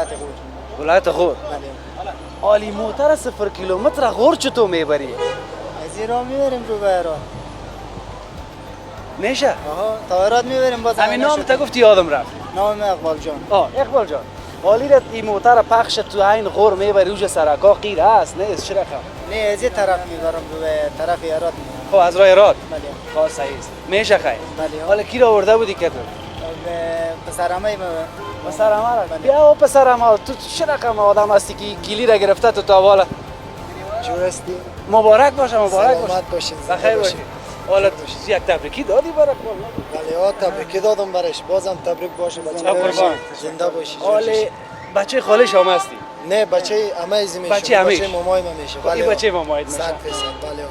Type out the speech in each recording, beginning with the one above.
ولایت غور. ولایت غور. بله. عالی، موتر 0 کیلومتر غور چطور میبری؟ از این راه میبریم رو به راه. میشه؟ آها تایرات میبریم باز. همین نام تا گفتی یادم رفت. نام اقبال جان. اقبال جان. حالی رت این موتر پخش تو این غور میبری اوج سرکا غیر است نه چه رقم؟ نه از این طرف میبرم رو به طرف ایراد میبرم. خب از راه ایراد. بله. خب صحیح است. میشه خیر. بله. حالا کی را آورده بودی که تو؟ پسرمه پسرم را. بیا او پسرم تو چه رقم آدم هستی که کلی را گرفته تو تا بالا؟ جور هستی؟ مبارک باشه مبارک باشه. سلامت باشین. بخیر باشین. حالا یک تبریکی دادی برای بله ها تبریکی دادم برش. بازم تبریک باشه بچه. قربان. زنده باشی. حالا بچه خاله شما هستی؟ نه بچه همه ایزی میشه. بچه مامای ما میشه. این بچه مامایت میشه. 100% بله.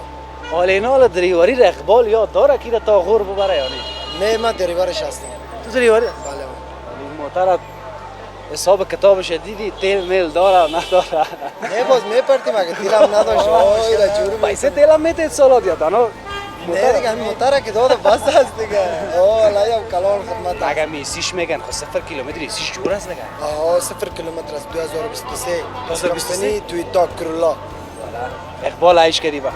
حالا اینا حالا دریوری را اقبال یاد داره که تا غور ببره یا نه؟ نه من دریورش هستم. تو دریوری؟ بله. این موتر حساب کتابش دیدی تیل میل داره نداره؟ نه باز میپرتیم اگه تیلم نداشت. اوه ایلا جور پیسه تیلم میتید سالات یا دانا؟ نه دیگه همین موتره که داده بس هست دیگه. اوه لایم کلام خدمت. اگه میسیش میگن خب 0 کیلومتر ایسیش جور است دیگه. 0 کیلومتر از 2023. 2023 تویتا کرولا. اقبال عیش کردی با.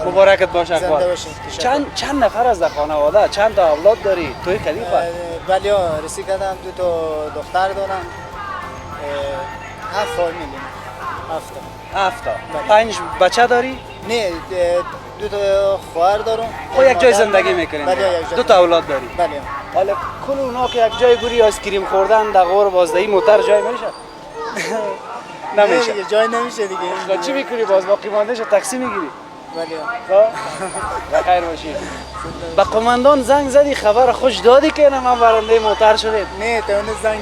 مبارکت باشه اقبال. زنده باشین. چند نفر از در خانواده چند تا اولاد داری؟ توی خلیفه؟ بله رسی کردم 2 تا دختر دارم. 7 فامیلی. 7 تا. 5 بچه داری؟ نه 2 تا خواهر دارم. خب یک جای زندگی میکنین؟ بله یک جای. 2 تا اولاد داری؟ بله. حالا کل اونا که یک جای گوری آیسکریم خوردن در غور بازدهی موتر جای میشه؟ نمیشه. دیگه جای نمیشه دیگه. خب چی میکنی باز باقی ماندهش تاکسی میگیری؟ بله. بخیر باشی. با قماندان زنگ زدی خبر خوش دادی که نه من برنده موتر شدیم؟ نه تو زنگ